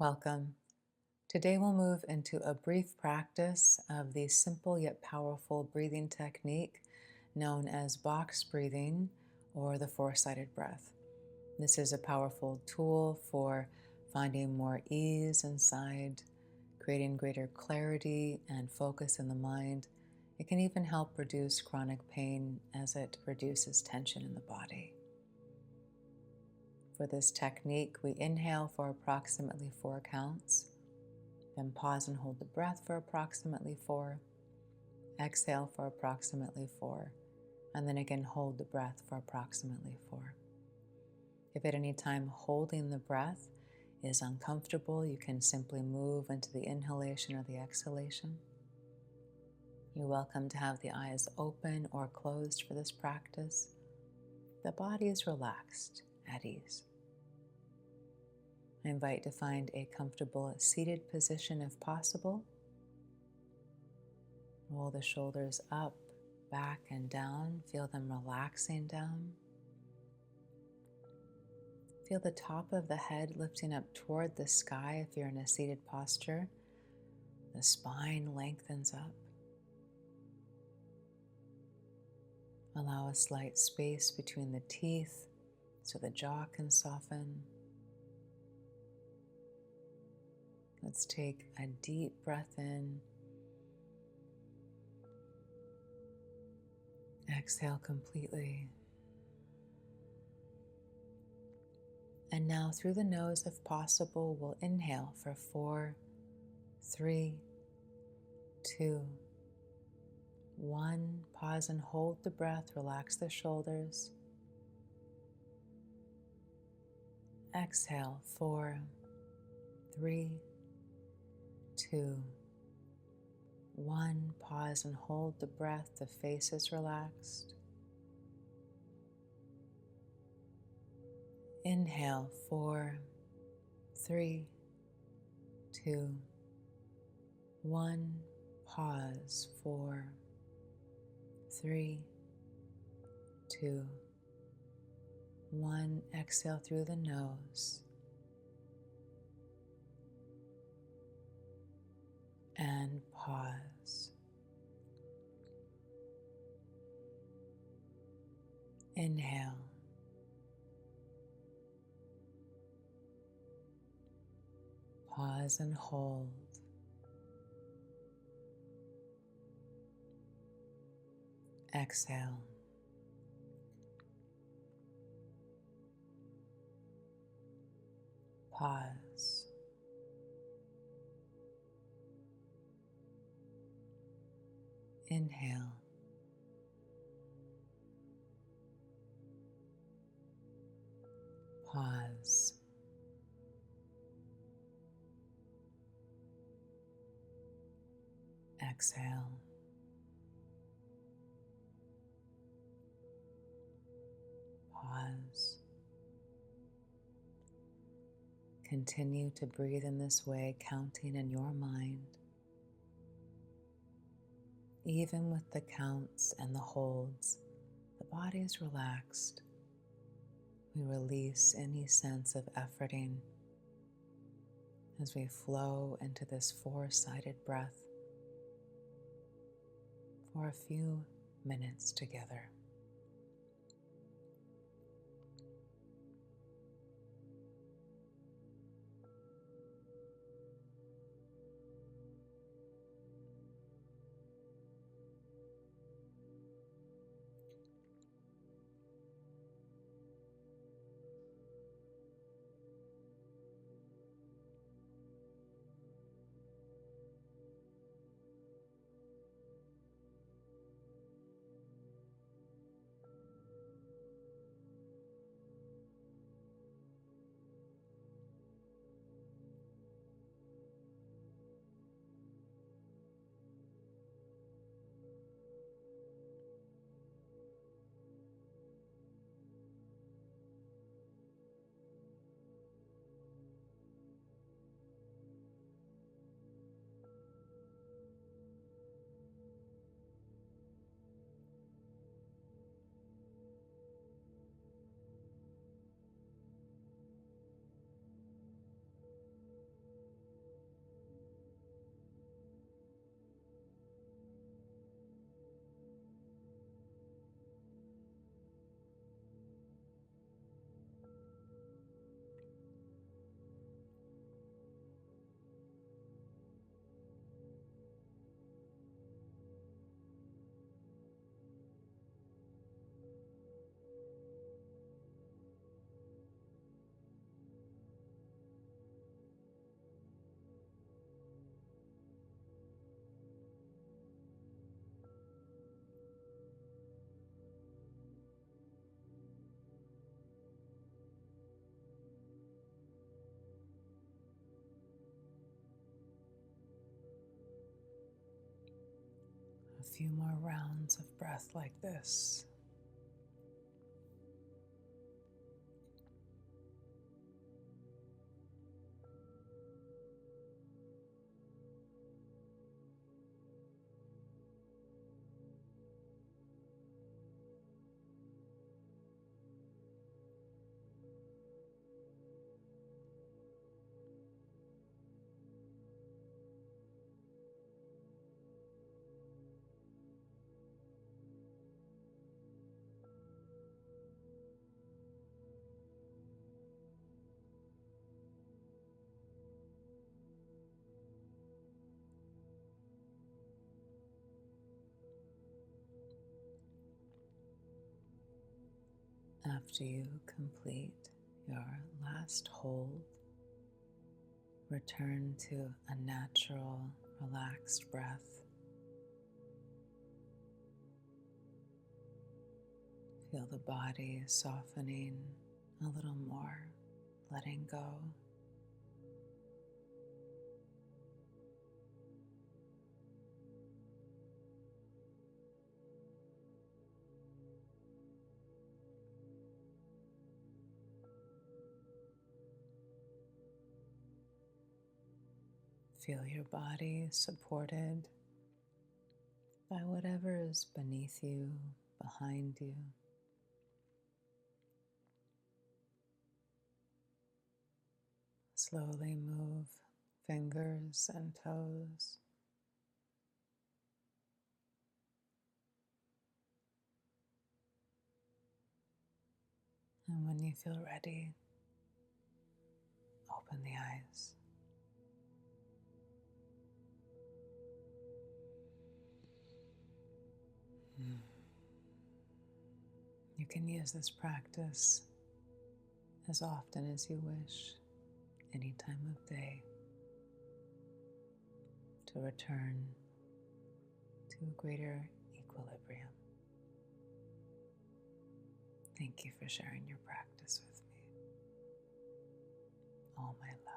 Welcome. Today we'll move into a brief practice of the simple yet powerful breathing technique known as box breathing or the four-sided breath. This is a powerful tool for finding more ease inside, creating greater clarity and focus in the mind. It can even help reduce chronic pain as it reduces tension in the body. For this technique, we inhale for approximately 4 counts, then pause and hold the breath for approximately 4, exhale for approximately 4, and then again hold the breath for approximately 4. If at any time holding the breath is uncomfortable, you can simply move into the inhalation or the exhalation. You're welcome to have the eyes open or closed for this practice. The body is relaxed, at ease. I invite to find a comfortable seated position if possible. Roll the shoulders up, back, and down. Feel them relaxing down. Feel the top of the head lifting up toward the sky if you're in a seated posture. The spine lengthens up. Allow a slight space between the teeth so the jaw can soften. Let's take a deep breath in. Exhale completely. And now through the nose, if possible, we'll inhale for 4, 3, 2, 1. Pause and hold the breath. Relax the shoulders. Exhale, 4, 3, 2, 1. Pause and hold the breath. The face is relaxed. Inhale, 4, 3, 2, 1. Pause, 4, 3, 2, 1. Exhale through the nose. And pause. Inhale. Pause and hold. Exhale. Pause. Inhale. Pause. Exhale. Pause. Continue to breathe in this way, counting in your mind. Even with the counts and the holds, the body is relaxed. We release any sense of efforting as we flow into this four-sided breath for a few minutes together. A few more rounds of breath like this. After you complete your last hold, return to a natural, relaxed breath. Feel the body softening a little more, letting go. Feel your body supported by whatever is beneath you, behind you. Slowly move fingers and toes. And when you feel ready, open the eyes. You can use this practice as often as you wish, any time of day, to return to a greater equilibrium. Thank you for sharing your practice with me. All my love.